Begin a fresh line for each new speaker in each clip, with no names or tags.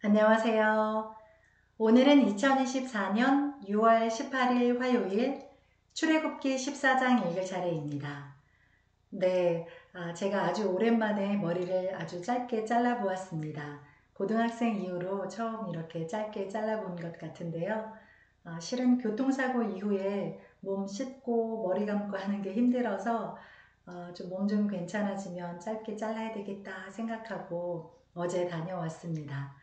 안녕하세요. 오늘은 2024년 6월 18일 화요일 출애굽기 14장 읽을 차례입니다. 네, 제가 아주 오랜만에 머리를 아주 짧게 잘라보았습니다. 고등학생 이후로 처음 이렇게 짧게 잘라본 것 같은데요. 실은 교통사고 이후에 몸 씻고 머리 감고 하는 게 힘들어서 몸 좀 괜찮아지면 짧게 잘라야 되겠다 생각하고 어제 다녀왔습니다.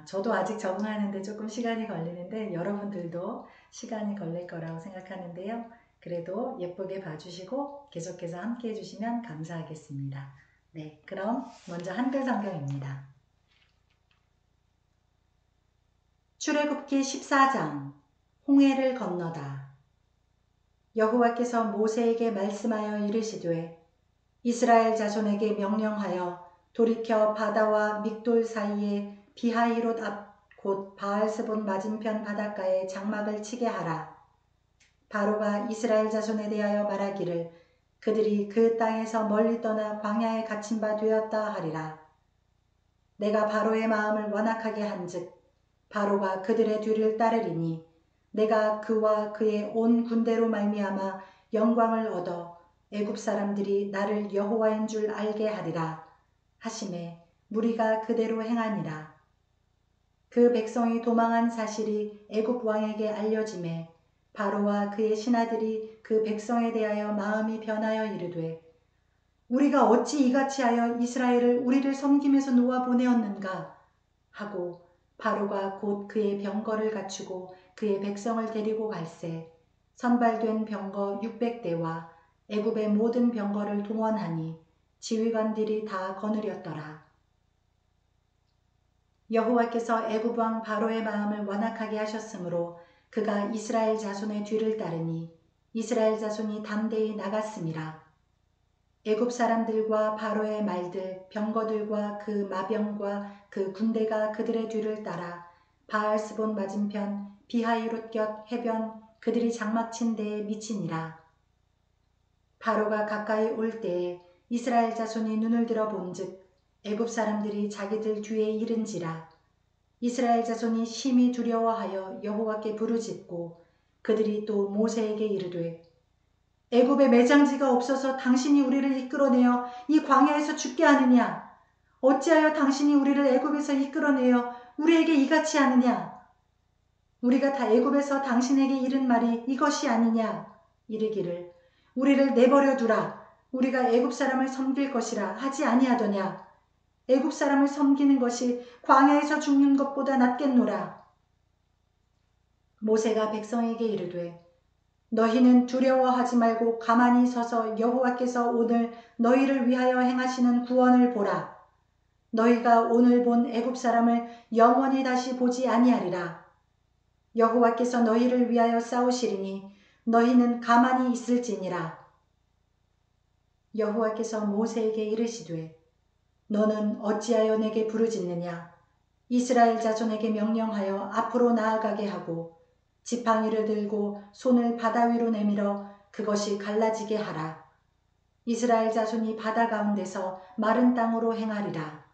저도 아직 적응하는데 조금 시간이 걸리는데 여러분들도 시간이 걸릴 거라고 생각하는데요. 그래도 예쁘게 봐주시고 계속해서 함께 해주시면 감사하겠습니다. 네, 그럼 먼저 한글 성경입니다. 출애굽기 14장 홍해를 건너다. 여호와께서 모세에게 말씀하여 이르시되 이스라엘 자손에게 명령하여 돌이켜 바다와 믹돌 사이에 비하이롯 앞 곧 바알스본 맞은편 바닷가에 장막을 치게 하라. 바로가 이스라엘 자손에 대하여 말하기를 그들이 그 땅에서 멀리 떠나 광야에 갇힌 바 되었다 하리라. 내가 바로의 마음을 완악하게 한즉 바로가 그들의 뒤를 따르리니 내가 그와 그의 온 군대로 말미암아 영광을 얻어 애굽 사람들이 나를 여호와인 줄 알게 하리라 하시매 무리가 그대로 행하니라. 그 백성이 도망한 사실이 애굽 왕에게 알려지매 바로와 그의 신하들이 그 백성에 대하여 마음이 변하여 이르되 우리가 어찌 이같이 하여 이스라엘을 우리를 섬김에서 놓아 보내었는가 하고 바로가 곧 그의 병거를 갖추고 그의 백성을 데리고 갈새 선발된 병거 600대와 애굽의 모든 병거를 동원하니 지휘관들이 다 거느렸더라. 여호와께서 애굽 왕 바로의 마음을 완악하게 하셨으므로 그가 이스라엘 자손의 뒤를 따르니 이스라엘 자손이 담대히 나갔음이라. 애굽 사람들과 바로의 말들, 병거들과 그 마병과 그 군대가 그들의 뒤를 따라 바알스본 맞은편 비하이롯 곁 해변 그들이 장막친 데에 미치니라. 바로가 가까이 올 때에 이스라엘 자손이 눈을 들어 본즉 애굽 사람들이 자기들 뒤에 이른지라. 이스라엘 자손이 심히 두려워하여 여호와께 부르짖고 그들이 또 모세에게 이르되 애굽에 매장지가 없어서 당신이 우리를 이끌어내어 이 광야에서 죽게 하느냐? 어찌하여 당신이 우리를 애굽에서 이끌어내어 우리에게 이같이 하느냐? 우리가 다 애굽에서 당신에게 이른 말이 이것이 아니냐? 이르기를 우리를 내버려 두라. 우리가 애굽 사람을 섬길 것이라 하지 아니하더냐? 애굽 사람을 섬기는 것이 광야에서 죽는 것보다 낫겠노라. 모세가 백성에게 이르되 너희는 두려워하지 말고 가만히 서서 여호와께서 오늘 너희를 위하여 행하시는 구원을 보라. 너희가 오늘 본 애굽 사람을 영원히 다시 보지 아니하리라. 여호와께서 너희를 위하여 싸우시리니 너희는 가만히 있을지니라. 여호와께서 모세에게 이르시되 너는 어찌하여 내게 부르짖느냐? 이스라엘 자손에게 명령하여 앞으로 나아가게 하고 지팡이를 들고 손을 바다 위로 내밀어 그것이 갈라지게 하라. 이스라엘 자손이 바다 가운데서 마른 땅으로 행하리라.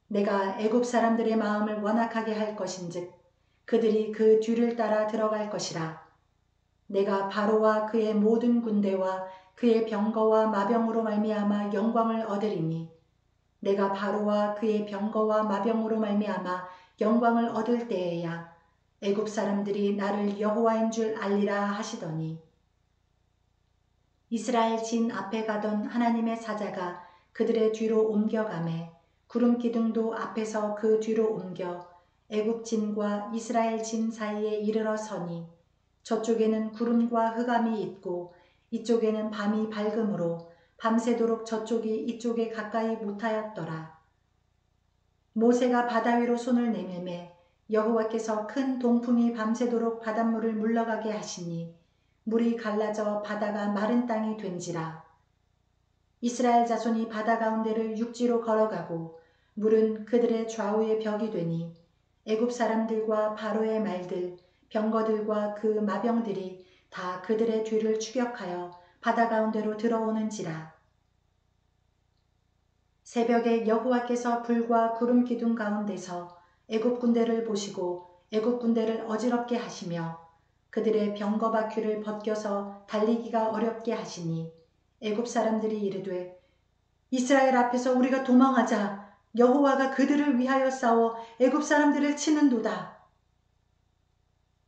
내가 애굽 사람들의 마음을 완악하게 할 것인즉 그들이 그 뒤를 따라 들어갈 것이라. 내가 바로와 그의 모든 군대와 그의 병거와 마병으로 말미암아 영광을 얻으리니 내가 바로와 그의 병거와 마병으로 말미암아 영광을 얻을 때에야 애굽 사람들이 나를 여호와인 줄 알리라 하시더니 이스라엘 진 앞에 가던 하나님의 사자가 그들의 뒤로 옮겨가매 구름 기둥도 앞에서 그 뒤로 옮겨 애굽 진과 이스라엘 진 사이에 이르러 서니 저쪽에는 구름과 흑암이 있고 이쪽에는 밤이 밝음으로 밤새도록 저쪽이 이쪽에 가까이 못하였더라. 모세가 바다 위로 손을 내밀매 여호와께서 큰 동풍이 밤새도록 바닷물을 물러가게 하시니 물이 갈라져 바다가 마른 땅이 된지라. 이스라엘 자손이 바다 가운데를 육지로 걸어가고 물은 그들의 좌우의 벽이 되니 애굽 사람들과 바로의 말들, 병거들과 그 마병들이 다 그들의 뒤를 추격하여 바다 가운데로 들어오는지라. 새벽에 여호와께서 불과 구름 기둥 가운데서 애굽 군대를 보시고 애굽 군대를 어지럽게 하시며 그들의 병거 바퀴를 벗겨서 달리기가 어렵게 하시니 애굽 사람들이 이르되 이스라엘 앞에서 우리가 도망하자. 여호와가 그들을 위하여 싸워 애굽 사람들을 치는도다.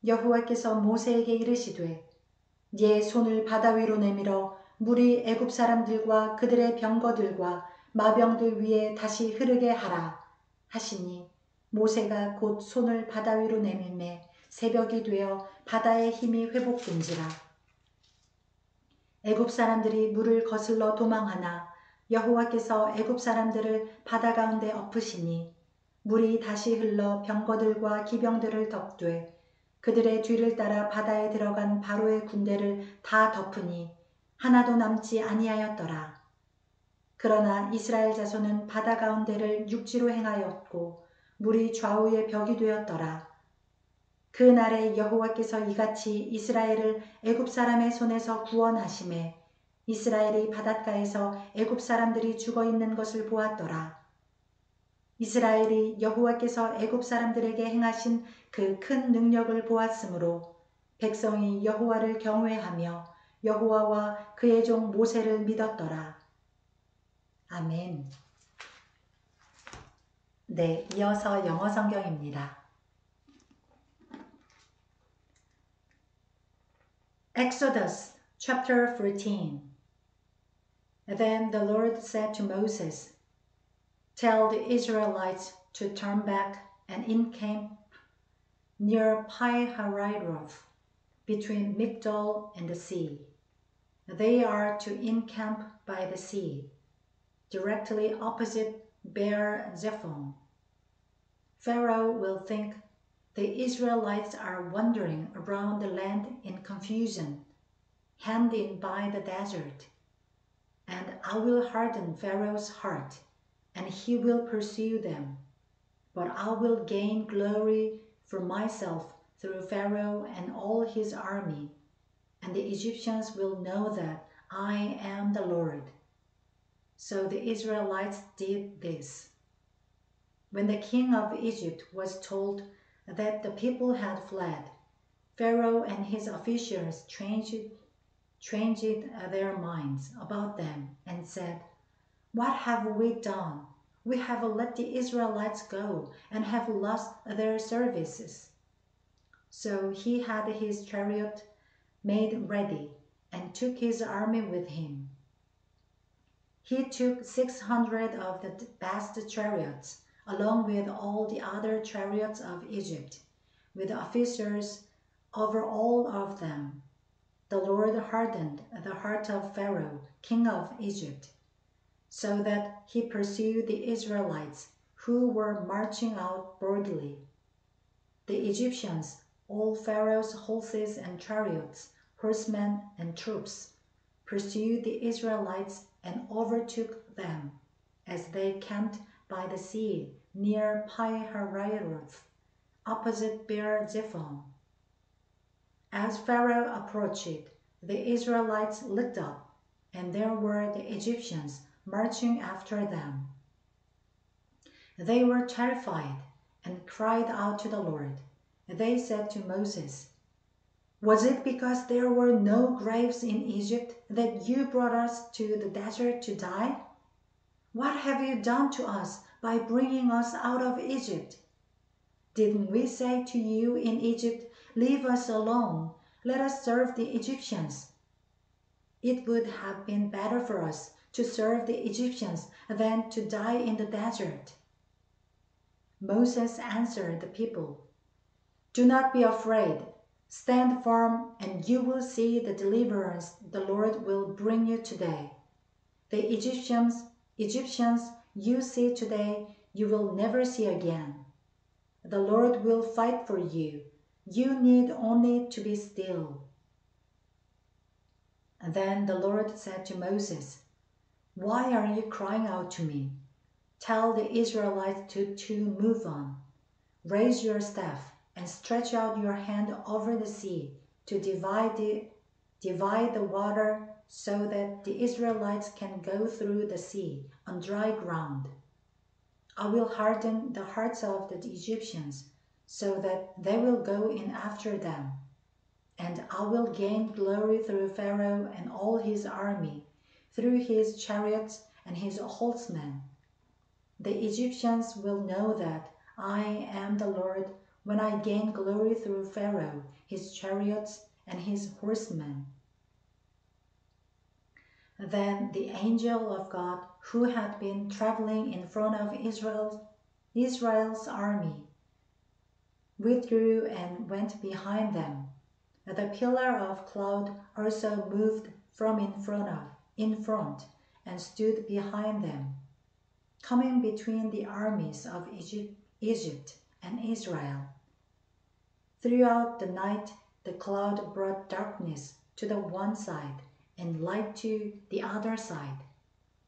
여호와께서 모세에게 이르시되 네 손을 바다 위로 내밀어 물이 애굽 사람들과 그들의 병거들과 마병들 위에 다시 흐르게 하라 하시니 모세가 곧 손을 바다 위로 내밀매 새벽이 되어 바다의 힘이 회복된지라. 애굽 사람들이 물을 거슬러 도망하나 여호와께서 애굽 사람들을 바다 가운데 엎으시니 물이 다시 흘러 병거들과 기병들을 덮되 그들의 뒤를 따라 바다에 들어간 바로의 군대를 다 덮으니 하나도 남지 아니하였더라. 그러나 이스라엘 자손은 바다 가운데를 육지로 행하였고 물이 좌우의 벽이 되었더라. 그 날에 여호와께서 이같이 이스라엘을 애굽 사람의 손에서 구원하시매 이스라엘이 바닷가에서 애굽 사람들이 죽어있는 것을 보았더라. 이스라엘이 여호와께서 애굽 사람들에게 행하신 그 큰 능력을 보았으므로 백성이 여호와를 경외하며 여호와와 그의 종 모세를 믿었더라. 아멘. 네, 이어서 영어 성경입니다. Exodus chapter 14. Then the Lord said to Moses, Tell the Israelites to turn back and encamp near Pi-hahiroth, between Migdol and the sea. They are to encamp by the sea, directly opposite Beer Zephon. Pharaoh will think the Israelites are wandering around the land in confusion, hemmed in by the desert. And I will harden Pharaoh's heart, and he will pursue them. But I will gain glory for myself through Pharaoh and all his army, and the Egyptians will know that I am the Lord. So the Israelites did this. When the king of Egypt was told that the people had fled, Pharaoh and his officials changed their minds about them and said, What have we done? We have let the Israelites go and have lost their services. So he had his chariot made ready and took his army with him. He took 600 of the best chariots, along with all the other chariots of Egypt, with officers over all of them. The Lord hardened the heart of Pharaoh, king of Egypt, so that he pursued the Israelites who were marching out boldly. The Egyptians, all Pharaoh's horses and chariots, horsemen and troops, pursued the Israelites and overtook them as they camped by the sea near Pi-hahiroth, opposite Beer Zephon. As Pharaoh approached, the Israelites looked up, and there were the Egyptians marching after them. They were terrified and cried out to the Lord. They said to Moses, Was it because there were no graves in Egypt that you brought us to the desert to die? What have you done to us by bringing us out of Egypt? Didn't we say to you in Egypt, Leave us alone, let us serve the Egyptians? It would have been better for us to serve the Egyptians than to die in the desert. Moses answered the people, Do not be afraid. Stand firm, and you will see the deliverance the Lord will bring you today. The Egyptians you see today, you will never see again. The Lord will fight for you. You need only to be still. Then the Lord said to Moses, Why are you crying out to me? Tell the Israelites to move on. Raise your staff and stretch out your hand over the sea to divide the water so that the Israelites can go through the sea on dry ground. I will harden the hearts of the Egyptians, so that they will go in after them. And I will gain glory through Pharaoh and all his army, through his chariots and his horsemen. The Egyptians will know that I am the Lord when I gain glory through Pharaoh, his chariots, and his horsemen. Then the angel of God, who had been traveling in front of Israel's army, withdrew and went behind them. The pillar of cloud also moved from in front, and stood behind them, coming between the armies of Egypt and Israel. Throughout the night, the cloud brought darkness to the one side and light to the other side,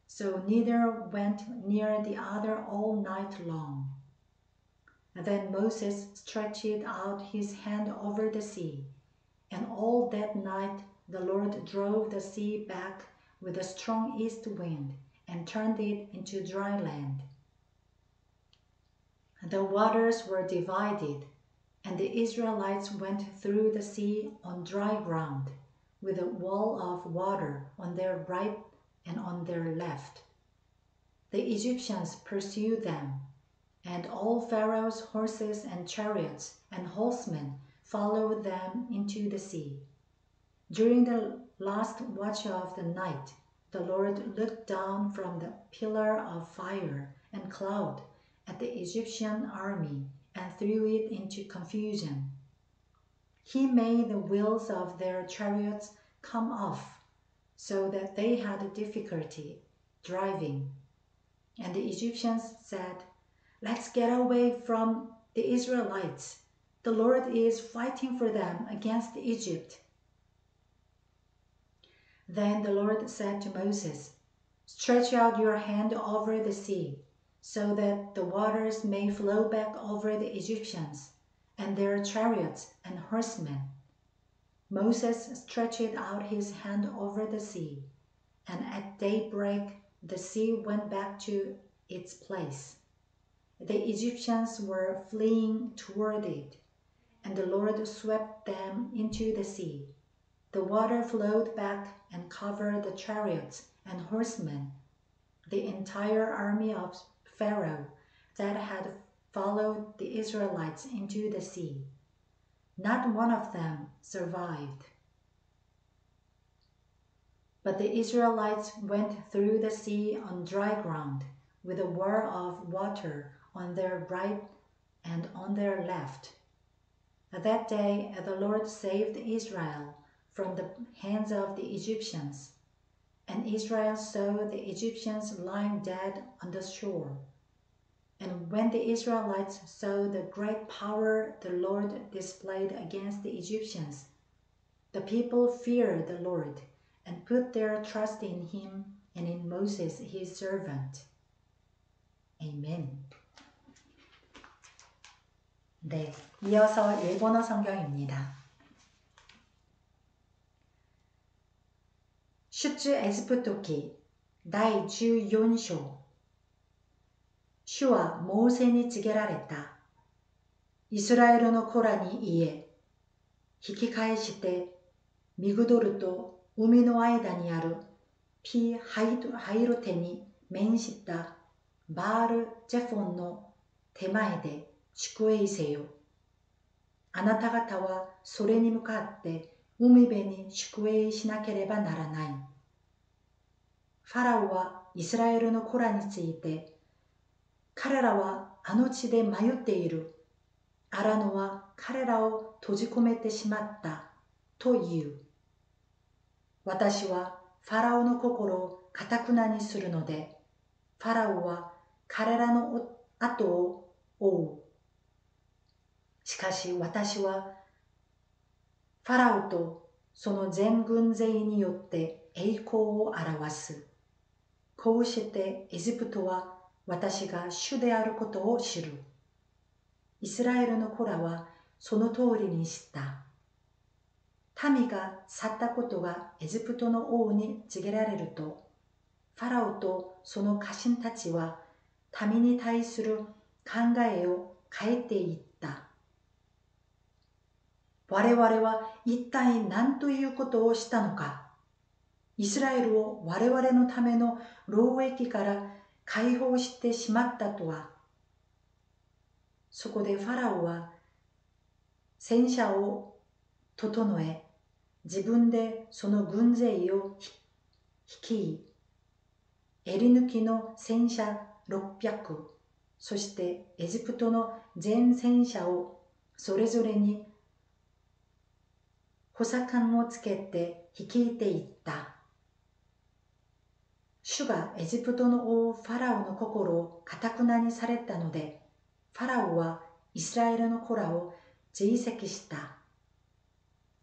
so neither went near the other all night long. Then Moses stretched out his hand over the sea, and all that night the Lord drove the sea back with a strong east wind and turned it into dry land. The waters were divided, and the Israelites went through the sea on dry ground, with a wall of water on their right and on their left. The Egyptians pursued them, and all Pharaoh's horses and chariots and horsemen followed them into the sea. During the last watch of the night, the Lord looked down from the pillar of fire and cloud at the Egyptian army and threw it into confusion. He made the wheels of their chariots come off, so that they had difficulty driving. And the Egyptians said, "Let's get away from the Israelites. The Lord is fighting for them against Egypt." Then the Lord said to Moses, "Stretch out your hand over the sea, so that the waters may flow back over the Egyptians and their chariots and horsemen." Moses stretched out his hand over the sea, and at daybreak the sea went back to its place. The Egyptians were fleeing toward it, and the Lord swept them into the sea. The water flowed back and covered the chariots and horsemen, the entire army of Pharaoh that had followed the Israelites into the sea. Not one of them survived. But the Israelites went through the sea on dry ground, with a wall of water on their right and on their left. That day the Lord saved Israel from the hands of the Egyptians, and Israel saw the Egyptians lying dead on the shore. And when the Israelites saw the great power the Lord displayed against the Egyptians, the people feared the Lord and put their trust in him and in Moses his servant. 아멘. 네, 이어서 일본어 성경입니다.出エジプト記第14章。主はモーセに告げられた。イスラエルの子らに言え、引き返してミグドルと海の間にあるピハイロテに面したバールジェフォンの手前で宿営せよ。あなた方はそれに向かって海辺に宿営しなければならない。ファラオはイスラエルの子らについて、彼らはあの地で迷っている。アラノは彼らを閉じ込めてしまったという。私はファラオの心をかたくなにするので、ファラオは彼らの後を追う。しかし私はファラオとその全軍勢によって栄光を表す。こうしてエジプトは私が主であることを知る。イスラエルの子らはその通りにした。民が去ったことがエジプトの王に告げられると、ファラオとその家臣たちは民に対する考えを変えていった。我々は一体何ということをしたのか。イスラエルを我々のための労役から解放してしまったとは。そこでファラオは戦車を整え、自分でその軍勢を率い、襟抜きの戦車600、そしてエジプトの全戦車をそれぞれに補佐官をつけて率いていった。主がエジプトの王ファラオの心を堅くなにされたので、ファラオはイスラエルの子らを追跡した。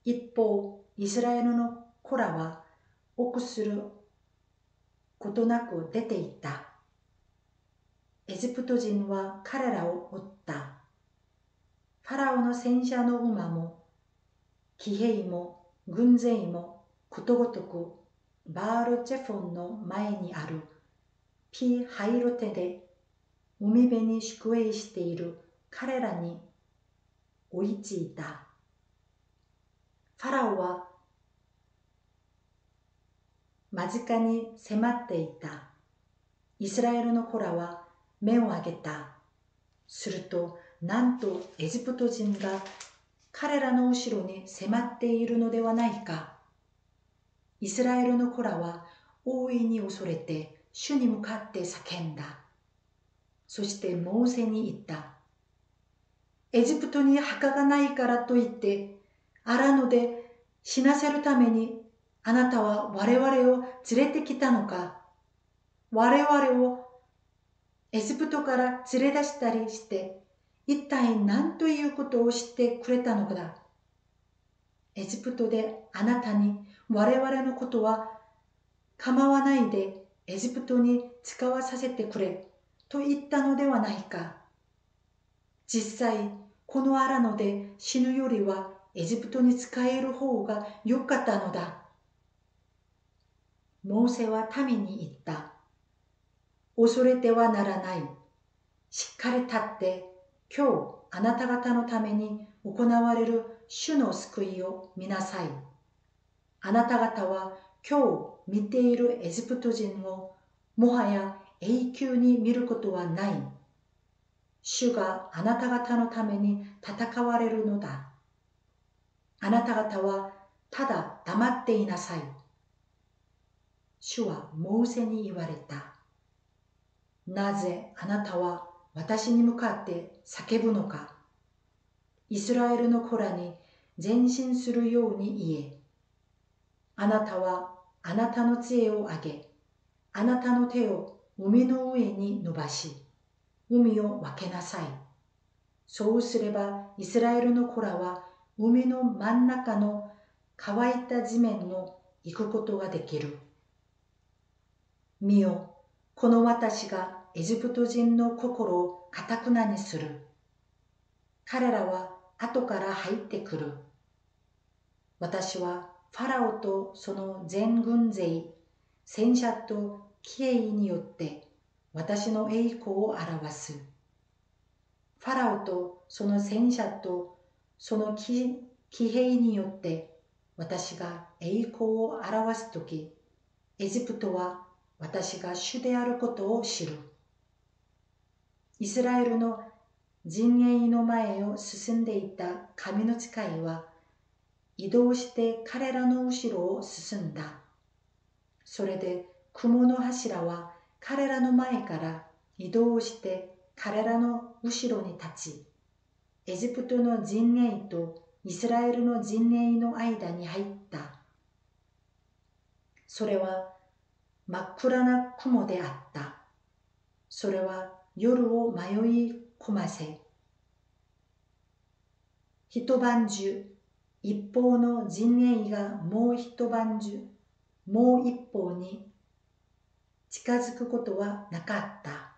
一方、イスラエルの子らは臆することなく出て行った。エジプト人は彼らを追った。ファラオの戦車の馬も、騎兵も、軍勢も、ことごとく、バールチェフォンの前にあるピハイロテで海辺に宿営している彼らに追いついた。ファラオは間近に迫っていた。イスラエルの子らは目を上げた。すると、なんとエジプト人が彼らの後ろに迫っているのではないか。イスラエルの子らは大いに恐れて主に向かって叫んだ。そしてモーセに言った。エジプトに墓がないからといって、荒野で死なせるためにあなたは我々を連れてきたのか。我々をエジプトから連れ出したりして、一体何ということをしてくれたのかだ。エジプトであなたに我々のことは構わないでエジプトに使わさせてくれと言ったのではないか。実際、この荒野で死ぬよりはエジプトに使える方が良かったのだ。モーセは民に言った。恐れてはならない。しっかり立って今日あなた方のために行われる主の救いを見なさい。あなた方は今日見ているエジプト人をもはや永久に見ることはない。主があなた方のために戦われるのだ。あなた方はただ黙っていなさい。主はモーセに言われた。なぜあなたは私に向かって叫ぶのか。イスラエルの子らに前進するように言え。あなたはあなたの杖を上げ、あなたの手を海の上に伸ばし、海を分けなさい。そうすればイスラエルの子らは海の真ん中の乾いた地面を行くことができる。見よ、この私がエジプト人の心を堅くなにする。彼らは後から入ってくる。私はファラオとその全軍勢、戦車と騎兵によって私の栄光を表す。ファラオとその戦車とその騎兵によって私が栄光を表すとき、エジプトは私が主であることを知る。イスラエルの陣営の前を進んでいた神の使いは移動して彼らの後ろを進んだ。それで雲の柱は彼らの前から移動して彼らの後ろに立ち、エジプトの陣営とイスラエルの陣営の間に入った。それは真っ暗な雲であった。それは夜を迷い込ませ、一晩中、一方の陣営がもう一晩中、もう一方に近づくことはなかった。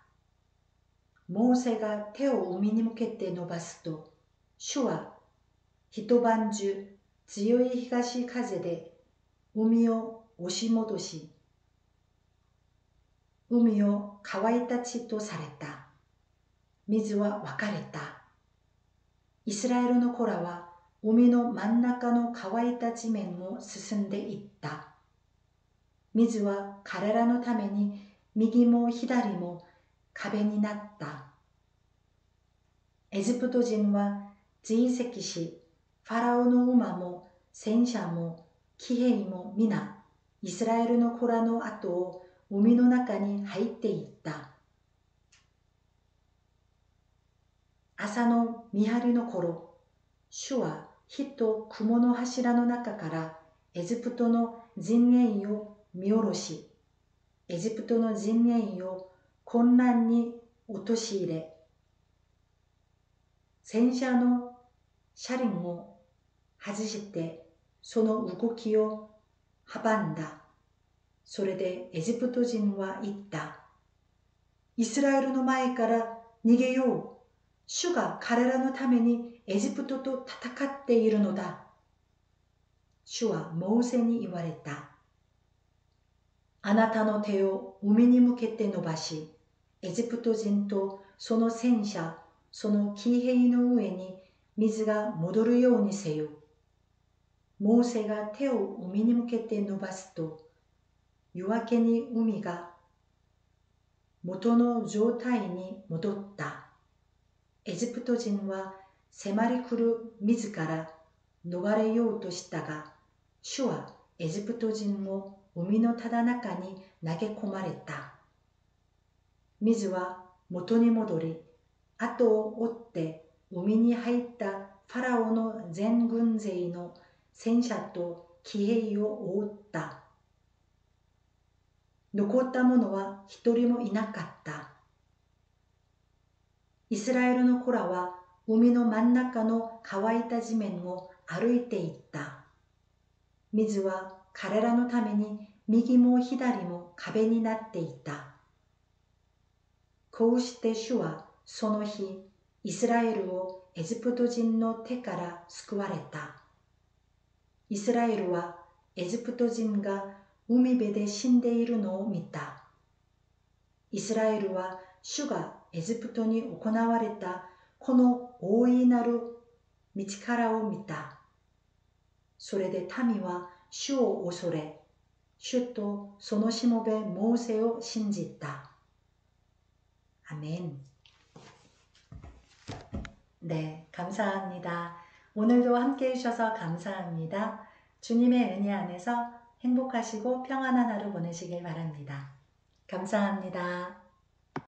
モーセが手を海に向けて伸ばすと、主は一晩中強い東風で海を押し戻し、海を乾いた地とされた。水は分かれた。イスラエルの子らは海の真ん中の乾いた地面を進んでいった。水は彼らのために右も左も壁になった。エジプト人は追跡し、ファラオの馬も戦車も騎兵も皆、イスラエルの子らの後を海の中に入っていった。朝の見張りの頃、主は火と雲の柱の中からエジプトの陣営を見下ろし、エジプトの陣営を混乱に陥れ、戦車の車輪を外してその動きを阻んだ。それでエジプト人は言った。イスラエルの前から逃げよう。主が彼らのためにエジプトと戦っているのだ。主はモーセに言われた。あなたの手を海に向けて伸ばし、エジプト人とその戦車、その騎兵の上に水が戻るようにせよ。モーセが手を海に向けて伸ばすと、夜明けに海が元の状態に戻った。エジプト人は迫り来る水から逃れようとしたが、主はエジプト人を海のただ中に投げ込まれた。水は元に戻り、後を追って海に入ったファラオの全軍勢の戦車と騎兵を覆った。残った者は一人もいなかった。イスラエルの子らは海の真ん中の乾いた地面を歩いていった。水は彼らのために右も左も壁になっていた。こうして主はその日、イスラエルをエジプト人の手から救われた。イスラエルはエジプト人が海辺で死んでいるのを見た。イスラエルは主がエジプトに行われたこの大いなる道からを見た。それで民は主を恐れ、主とそのしもべモーセを信じた. 아멘. 네, 감사합니다. 오늘도 함께 해주셔서 감사합니다. 주님의 은혜 안에서 행복하시고 평안한 하루 보내시길 바랍니다. 감사합니다.